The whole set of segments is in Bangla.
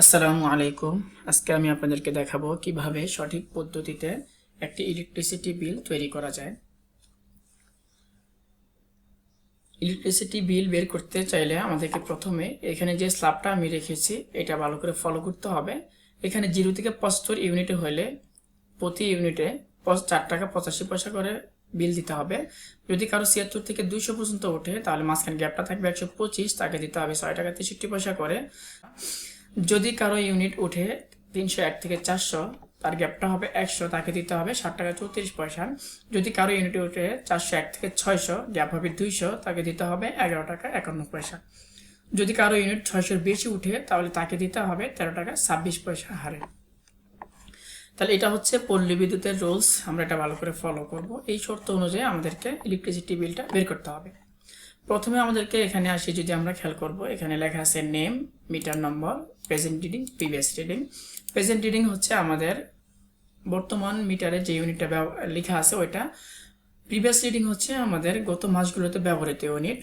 আসসালামু আলাইকুম। আজকে আমি আপনাদেরকে দেখাবো কিভাবে সঠিক পদ্ধতিতে একটি ইলেকট্রিসিটি বিল তৈরি করা যায়। ইলেকট্রিসিটি বিল বের করতে চাইলে আমাদেরকে প্রথমে এখানে যে স্ল্যাবটা আমি রেখেছি এটা ভালো করে ফলো করতে হবে। এখানে 0 থেকে 75 ইউনিটে হলে প্রতি ইউনিটে 4 টাকা 85 পয়সা করে বিল দিতে হবে। যদি কারো 76 থেকে 200 পর্যন্ত ওঠে তাহলে মাঝখানে গ্যাপটা থাকবে 125, তাকে দিতে হবে 6 টাকা 63 পয়সা করে। যদি কারো ইউনিট উঠে 301 থেকে 400, তার গ্যাপটা হবে 100, তাকে দিতে হবে 60 টাকা 34 পয়সা। যদি কারো ইউনিট উঠে 401 থেকে 600, গ্যাপ হবে 200, তাকে দিতে হবে 11 টাকা 51 পয়সা। যদি কারো ইউনিট 600-র বেশি উঠে তাহলে তাকে দিতে হবে 13 টাকা 26 পয়সা হারে। তাহলে এটা হচ্ছে পল্লী বিদ্যুতের রুলস, আমরা এটা ভালো করে ফলো করব। এই শর্ত অনুযায়ী আমাদেরকে ইলেকট্রিসিটি বিলটা বের করতে হবে। প্রথমে আমাদেরকে এখানে আসি, যদি আমরা খেয়াল করব এখানে লেখা আছে name, meter number, present reading, previous reading. Present reading হচ্ছে আমাদের বর্তমান মিটারে যে ইউনিটটা লেখা আছে ওইটা। প্রিভিয়াস রিডিং হচ্ছে আমাদের গত মাসগুলোতে ব্যবহৃত ইউনিট।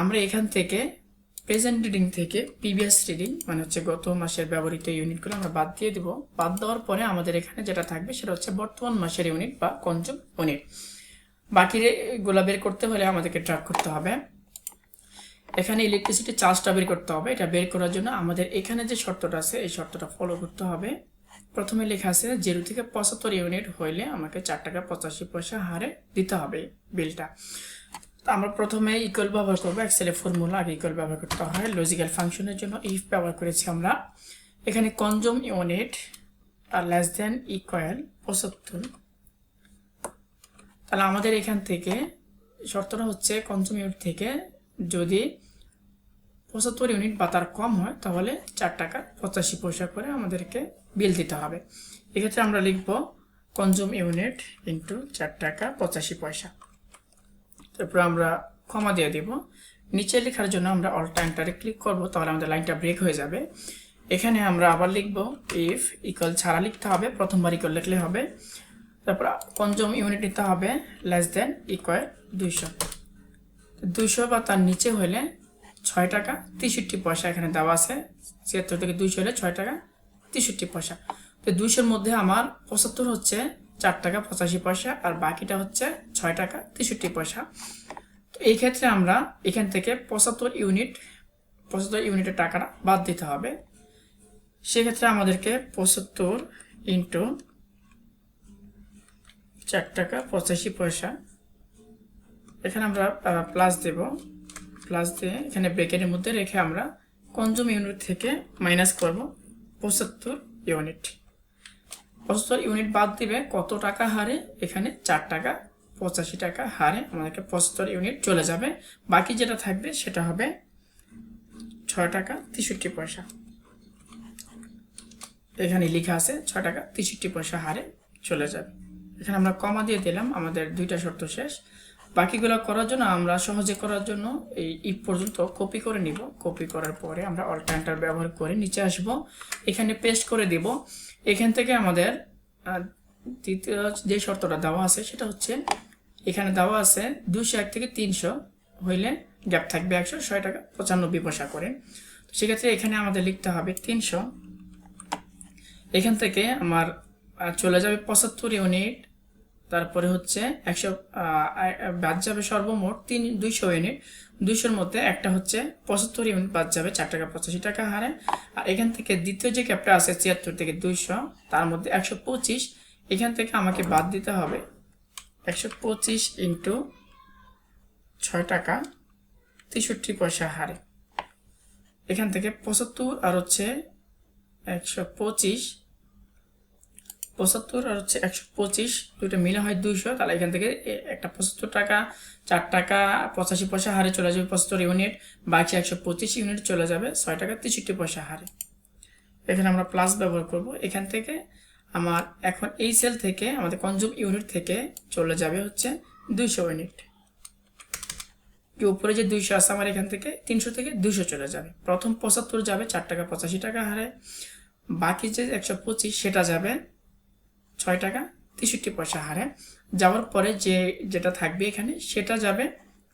আমরা এখান থেকে প্রেজেন্ট রিডিং থেকে প্রিভিয়াস রিডিং মানে হচ্ছে গত মাসের ব্যবহৃত ইউনিটগুলো আমরা বাদ দিয়ে দেব। বাদ দেওয়ার পরে আমাদের এখানে যেটা থাকবে সেটা হচ্ছে বর্তমান মাসের ইউনিট বা কনজিউম ইউনিট। বাকিগুলো বের করতে হলে আমাদেরকে ট্র্যাক করতে হবে। এখানে ইলেকট্রিসিটি চার্জটা বের করতে হবে। এটা বের করার জন্য আমাদের এখানে যে শর্তটা আছে এই শর্তটা ফলো করতে হবে। প্রথমে লেখা আছে 0 থেকে 75 ইউনিট হইলে আমাকে 4 টাকা 85 পয়সা হারে দিতে হবে বিলটা। তো আমরা প্রথমে ইকুয়াল ব্যবহার করবো। এক্সেলের ফর্মুলা আগে ইকুয়াল ব্যবহার করতে হয়। লজিক্যাল ফাংশনের জন্য ইফ ব্যবহার করেছি আমরা। এখানে কনজিউম ইউনিট আর লেস দেন ইকুয়াল 75। তাহলে আমাদের এখান থেকে শর্তটা হচ্ছে কনজিউম ইউনিট থেকে যদি 75 ইউনিট বা তার কম হয় তাহলে 4 টাকা 85 পয়সা করে আমাদেরকে বিল দিতে হবে। এক্ষেত্রে আমরা লিখব কনজিউম ইউনিট ইন্টু 4 টাকা 85 পয়সা। তারপর আমরা কমা দিয়ে দিব। নিচে লেখার জন্য আমরা অল্টা এন্টারে ক্লিক করব, তাহলে আমাদের লাইনটা ব্রেক হয়ে যাবে। এখানে আমরা আবার লিখব ইফ ইকুয়াল ছাড়া লিখতে হবে, প্রথমবার ইকুয়াল লিখলে হবে। তারপর কনজিউম ইউনিট নিতে হবে লেস দেন ইকুয়াল 200 বা তার নিচে হলে 6 টাকা 63 পয়সা এখানে দেওয়া আছে। 76 থেকে 200 হলে 6 টাকা 63 পয়সা। তো 200-র মধ্যে আমার 75 হচ্ছে 4 টাকা 85 পয়সা আর বাকিটা হচ্ছে 6 টাকা 63 পয়সা। তো এই ক্ষেত্রে আমরা এখান থেকে 75 ইউনিটের টাকাটা বাদ দিতে হবে। সেক্ষেত্রে আমাদেরকে 75 ইন্টু 4 টাকা 85 পয়সা, এখানে আমরা প্লাস দেব। প্লাস দিয়ে এখানে ব্র্যাকেটের মধ্যে রেখে আমরা কনজিউম ইউনিট থেকে মাইনাস করব 75 ইউনিট। 75 ইউনিট বাদ দিবে কত টাকা হারে? এখানে 4 টাকা 85 টাকা হারে আমাদেরকে 75 ইউনিট চলে যাবে। বাকি যেটা থাকবে সেটা হবে 6 টাকা 63 পয়সা। এখানে লেখা আছে 6 টাকা 63 পয়সা হারে চলে যাবে। এখানে আমরা কমা দিয়ে দিলাম, আমাদের দুইটা শর্ত শেষ। বাকিগুলো করার জন্য আমরা সহজে করার জন্য এই ইফ পর্যন্ত কপি করে নিব। কপি করার পরে আমরা অল্টা এন্টার ব্যবহার করে নিচে আসব, এখানে পেস্ট করে দিব। এখান থেকে আমাদের দ্বিতীয় যে শর্তটা দেওয়া আছে সেটা হচ্ছে এখানে দেওয়া আছে 201 থেকে 300 হইলে গ্যাপ থাকবে 100, 6 টাকা 95 পয়সা করে। সেক্ষেত্রে এখানে আমাদের লিখতে হবে 300। এখান থেকে আমার চলে যাবে 75 ইউনিট, তারপরে হচ্ছে 100 বাদ যাবে সর্বমোট 200 ইউনিট। 200-র মধ্যে একটা হচ্ছে 75 ইউনিট বাদ যাবে 4 টাকা 85 টাকা হারে। আর এখান থেকে দ্বিতীয় যে গ্যাপটা আছে 76 থেকে 200, তার মধ্যে 125, এখান থেকে আমাকে বাদ দিতে হবে 125 ইন্টু 6 টাকা 63 পয়সা হারে। এখান থেকে 75 আর হচ্ছে 125, 75 আর হচ্ছে 125 দুটো মিলে হয় 200। তাহলে এখান থেকে একটা 75 টাকা 4 টাকা 85 পয়সা হারে চলে যাবে 75 ইউনিট, বাকি 125 ইউনিট চলে যাবে 6 টাকা 63 পয়সা হারে। এখানে আমরা প্লাস ব্যবহার করব। এখান থেকে আমার এখন এই সেল থেকে আমাদের কনজিউম ইউনিট থেকে চলে যাবে হচ্ছে 200 ইউনিট। উপরে যে 200 আছে আমার এখান থেকে 300 থেকে 200 চলে যাবে। প্রথম 75 যাবে 4 টাকা 85 টাকা হারে, বাকি যে 125 সেটা যাবে 6 টাকা 63 পয়সা হারে। যাওয়ার পরে যেটা থাকবে এখানে সেটা যাবে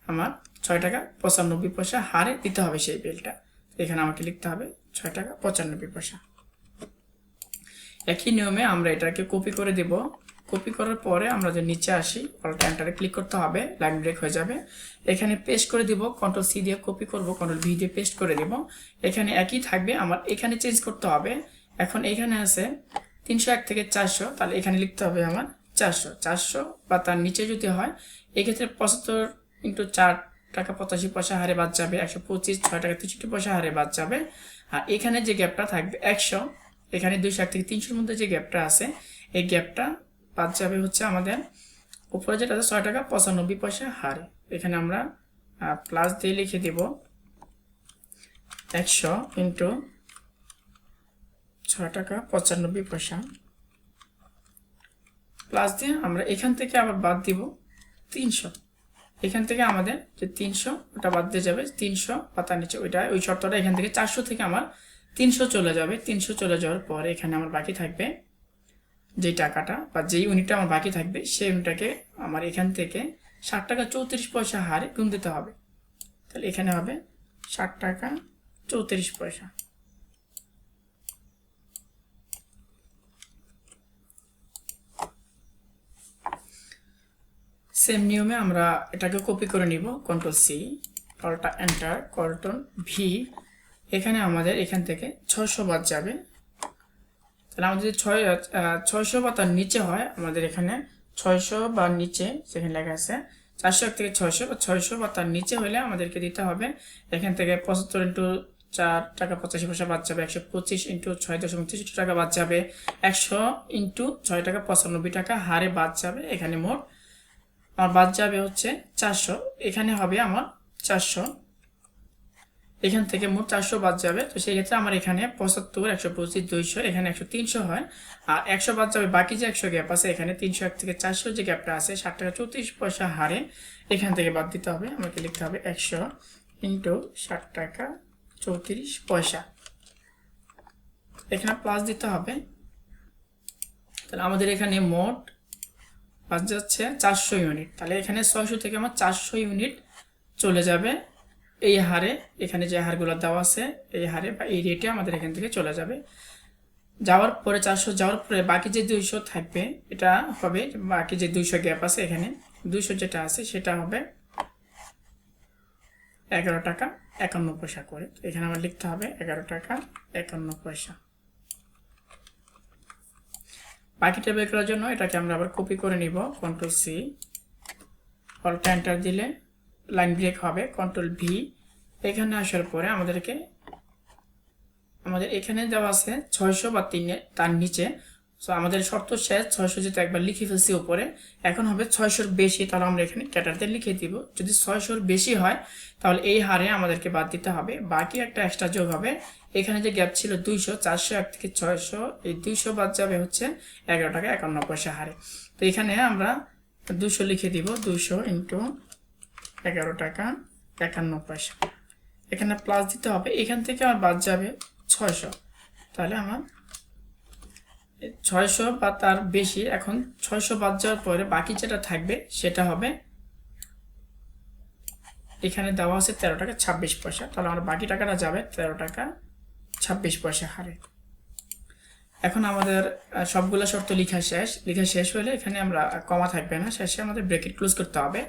আমার 6 টাকা 95 পয়সা হারে দিতে হবে সেই বিলটা। এখানে আমাকে লিখতে হবে 6 টাকা 95 পয়সা। একই নিয়মে আমরা এটাকে কপি করে দেব। কপি করার পরে আমরা যে নিচে আসি, অল্ট এন্টারে ক্লিক করতে হবে, লাইন ব্রেক হয়ে যাবে। এখানে পেস্ট করে দিব, কন্ট্রোল সি দিয়ে কপি করব, কন্ট্রোল ভি দিয়ে পেস্ট করে দেব। এখানে একই থাকবে, আমার এখানে চেঞ্জ করতে হবে। এখন এখানে আছে 301 থেকে 400, তাহলে এখানে লিখতে হবে আমার 400 বা তার নিচে যদি হয় এক্ষেত্রে 75 ইন্টু 4 টাকা 85 পয়সা হারে বাদ যাবে, 125 6 টাকা 63 পয়সা হারে বাদ যাবে। আর এখানে যে গ্যাপটা থাকবে 100, এখানে 201 থেকে 300-র মধ্যে যে গ্যাপটা আছে এই গ্যাপটা বাদ যাবে হচ্ছে আমাদের উপরে যেটা আছে 6 টাকা 95 পয়সা হারে। এখানে আমরা প্লাস দিয়ে লিখে দেব 100 ইন্টু 6 টাকা 95 পয়সা, প্লাস দিয়ে আমরা এখান থেকে আবার বাদ দিব 300। এখান থেকে আমাদের যে 300 ওটা বাদ দিয়ে যাবে, 300 পাতার নিচে ওই শর্তটা এখান থেকে 400 থেকে আমার 300 চলে যাবে। 300 চলে যাওয়ার পরে এখানে আমার বাকি থাকবে যে টাকাটা বা যেই ইউনিটটা আমার বাকি থাকবে সেই ইউনিটটাকে আমার এখান থেকে 60 টাকা 34 পয়সা হারে গুণ দিতে হবে। তাহলে এখানে হবে 60 টাকা 34 পয়সা। সেম নিয়মে আমরা এটাকে কপি করে নিব, control C, alt enter, control V. এখানে আমাদের এখান থেকে 600 বাদ যাবে। তাহলে আমাদের যদি 600 বা তার নিচে হয়, আমাদের এখানে 600 বা নিচে যেখানে লেখা আছে 401 থেকে 600 বা 600 বা তার নিচে হলে আমাদেরকে দিতে হবে এখান থেকে 75 ইন্টু 4 টাকা 85 পয়সা বাদ যাবে, 125 ইন্টু 6.63 টাকা বাদ যাবে, 100 ইন্টু 6 টাকা 95 টাকা হারে বাদ যাবে। এখানে মোট আমার বাদ যাবে হচ্ছে 400। এখানে হবে আমার 400, এখান থেকে মোট 400 বাদ যাবে। তো সেই ক্ষেত্রে আমার এখানে 75 125 200, এখানে 100 300 হয়। আর 100 বাদ যাবে, বাকি যে 100 গ্যাপ আছে এখানে 301 থেকে 400 যে গ্যাপটা আছে 60 টাকা 34 পয়সা হারে এখান থেকে বাদ দিতে হবে। আমাকে লিখতে হবে 100 ইন্টু 60 টাকা 34 পয়সা, এখানে প্লাস দিতে হবে। তাহলে আমাদের এখানে মোট বাদ যাচ্ছে 400 ইউনিট। তাহলে এখানে 600 থেকে আমার 400 ইউনিট চলে যাবে এই হারে। এখানে যে হারগুলো দেওয়া আছে এই হারে বা এই রেটে আমাদের এখান থেকে চলে যাবে। যাওয়ার পরে 400 যাওয়ার পরে বাকি যে 200 থাকবে এটা হবে, বাকি যে 200 গ্যাপ আছে এখানে 200 যেটা আছে সেটা হবে 11 টাকা 51 পয়সা করে। এখানে আমার লিখতে হবে 11 টাকা 51 পয়সা। বাকিটা বের করার জন্য এটাকে আমরা আবার কপি করে নিব, কন্ট্রোল সি, অল্ট এন্টার দিলে লাইন ব্রেক হবে, কন্ট্রোল ভি। এখানে আসার পরে আমাদের এখানে দেওয়া আছে 600 বা তার নিচে। সো আমাদের শর্ত শেষ, 600 যেটা একবার লিখে ফেলছি উপরে, এখন হবে 600-র বেশি, তাহলে আমরা এখানে ক্যাটারতে লিখে দিব। যদি 600-র বেশি হয় তাহলে এই হারে আমাদেরকে বাদ দিতে হবে, বাকি একটা এক্সট্রা যোগ হবে। এখানে যে গ্যাপ ছিল 200, 401 থেকে 600, এই 200 বাদ যাবে হচ্ছে 11 টাকা 51 পয়সা হারে। তো এখানে আমরা 200 লিখে দিব, 200 ইন্টু 11 টাকা 51 পয়সা। এখানে প্লাস দিতে হবে, এখান থেকে আমার বাদ যাবে 600। তাহলে আমার 600 বা তার বেশি, এখন 600 বাদ যাওয়ার পরে বাকি যেটা থাকবে সেটা হবে এখানে দেওয়া আছে 13 টাকা 26 পয়সা। তাহলে আমার বাকি টাকাটা যাবে 13 টাকা 26 পয়সা হারে। এখন আমাদের সবগুলো শর্ত লেখা শেষ হলে এখানে আমরা কমা থাকবে না, শেষে আমাদের ব্রেকেট ক্লোজ করতে হবে।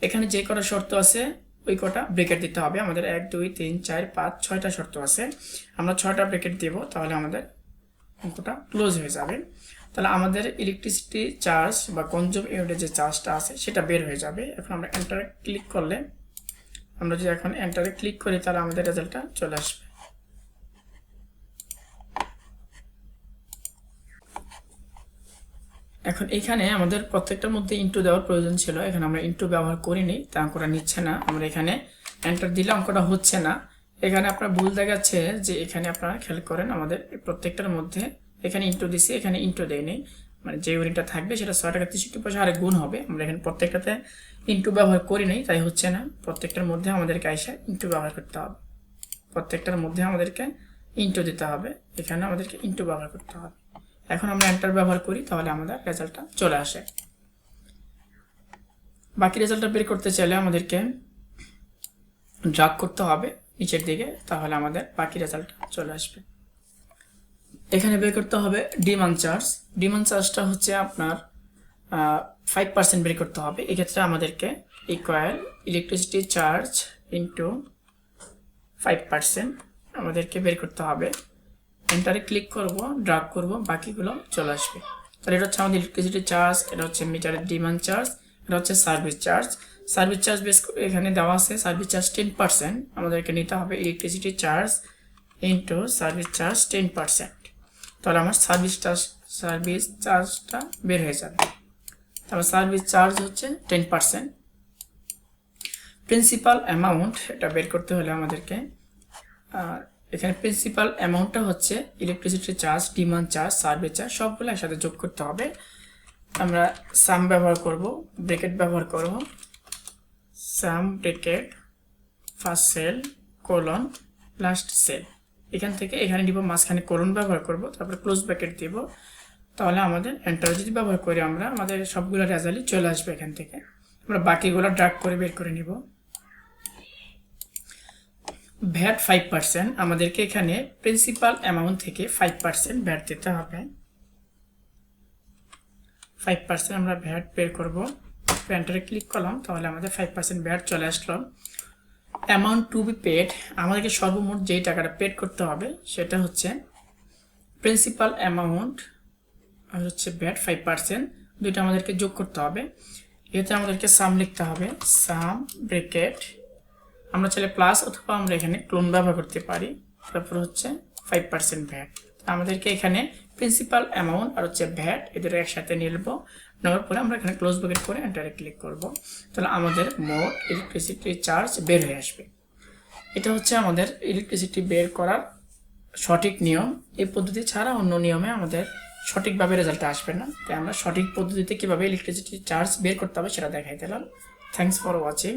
এখানে যে কটা শর্ত আছে ওই কটা ব্রেকেট দিতে হবে। আমাদের 1 2 3 4 5 6টা শর্ত আছে, আমরা 6টা ব্রেকেট দেব, তাহলে আমাদের অঙ্কটা ক্লোজ হয়ে যাবে। তাহলে আমাদের ইলেকট্রিসিটি চার্জ বা কনজিউম ইউনিটের যে চার্জটা আছে সেটা বের হয়ে যাবে। এখন আমরা এন্টারে ক্লিক করলে, আমরা যদি এখন এন্টারে ক্লিক করি তাহলে আমাদের রেজাল্টটা চলে আসবে। এখন এখানে আমাদের প্রত্যেকটার মধ্যে ইনটু দেওয়ার প্রয়োজন ছিল, এখানে আমরা ইনটু ব্যবহার করিনি, তা অঙ্কটা নিচ্ছে না। আমরা এখানে এন্টার দিলে অঙ্কটা হচ্ছে না। এখানে আপনার ভুল দেখাচ্ছে যে এখানে আপনারা খেয়াল করেন আমাদের প্রত্যেকটার মধ্যে এখানে ইনটু দিছি, এখানে ইনটু দেয়নি, মানে যে ইউনিটটা থাকবে সেটা 6 টাকা 63 পয়সা হারে গুণ হবে। আমরা এখানে প্রত্যেকটাতে ইনটু ব্যবহার করি নাই, তাই হচ্ছে না। প্রত্যেকটার মধ্যে আমাদেরকে আইসা ইনটু ব্যবহার করতে হবে, প্রত্যেকটার মধ্যে আমাদেরকে ইনটু দিতে হবে, এখানে আমাদেরকে ইনটু ব্যবহার করতে হবে। এখন আমরা এন্টার ব্যবহার করি তাহলে আমাদের রেজাল্টটা চলে আসে। বাকি রেজাল্টটা বের করতে চাইলে আমাদেরকে ড্রাগ করতে হবে, নিচের দিকে, তাহলে আমাদের বাকি রেজাল্ট চলে আসবে। এখানে বের করতে হবে ডিমান্ড চার্জ। ডিমান্ড চার্জটা হচ্ছে আপনার 5% বের করতে হবে। এক্ষেত্রে আমাদেরকে ইকুয়াল ইলেকট্রিসিটি চার্জ ইন্টু 5% আমাদেরকে বের করতে হবে। এন্টারে ক্লিক করব, ড্রাগ করব, বাকিগুলো চলে আসবে। তাহলে এটা হচ্ছে আমাদের ইলেকট্রিসিটি চার্জ, এটা হচ্ছে মিটারের ডিমান্ড চার্জ, এটা হচ্ছে service charge. Service charge base এখানে দেওয়া আছে সার্ভিস চার্জ 10%, আমাদেরকে নিতে হবে electricity charge into service charge 10%। তাহলে আমার সার্ভিস চার্জটা বের হয়ে যাবে। তাহলে সার্ভিস চার্জ হচ্ছে 10%। প্রিন্সিপাল অ্যামাউন্ট এটা বের করতে হলে আমাদেরকে এখানে প্রিন্সিপাল অ্যামাউন্টটা হচ্ছে electricity charge, demand charge, service charge সবগুলো একসাথে যোগ করতে হবে। আমরা সাম ব্যবহার করব, ব্র্যাকেট ব্যবহার করব, sum bracket first cell colon last cell. এখান থেকে এখানে দিব, মাঝখানে কোলন ব্যবহার করব, তারপরে ক্লোজ ব্র্যাকেট দিব। তাহলে আমাদের এন্টার যদি ব্যবহার করি আমরা, আমাদের সবগুলো রেজাল্টই চলে আসবে। এখান থেকে আমরা বাকিগুলো ড্রাগ করে বের করে নিব। ভ্যাট 5%, আমাদেরকে এখানে প্রিন্সিপাল অ্যামাউন্ট থেকে 5% ভ্যাট দিতে হবে। 5% আমরা ভ্যাট বের করব, এন্টারে ক্লিক করলাম, তাহলে আমাদের 5% ভ্যাট চলে আসলো। অ্যামাউন্ট টু বি পেড, আমাদেরকে সর্বমোট যেই টাকাটা পেড করতে হবে সেটা হচ্ছে প্রিন্সিপাল অ্যামাউন্ট আর হচ্ছে ভ্যাট 5%, দুইটা আমাদেরকে যোগ করতে হবে। এতে আমাদেরকে সাম লিখতে হবে, সাম ব্র্যাকেট, আমরা চাইলে প্লাস অথবা আমরা এখানে ক্লোন ব্যবহার করতে পারি, তারপর হচ্ছে 5% ভ্যাট। আমাদেরকে এখানে প্রিন্সিপাল অ্যামাউন্ট আর হচ্ছে ভ্যাট এদের একসাথে নিয়ে নেব, নেওয়ার পরে আমরা এখানে ক্লোজ ব্র্যাকেট করে এন্টারে ক্লিক করব। তাহলে আমাদের মোট ইলেকট্রিসিটি চার্জ বের হয়ে আসবে। এটা হচ্ছে আমাদের ইলেকট্রিসিটি বের করার সঠিক নিয়ম। এই পদ্ধতি ছাড়া অন্য নিয়মে আমাদের সঠিকভাবে রেজাল্ট আসবে না। তাই আমরা সঠিক পদ্ধতিতে কীভাবে ইলেকট্রিসিটি চার্জ বের করতে হবে সেটা দেখাই দিলাম। Thanks for watching.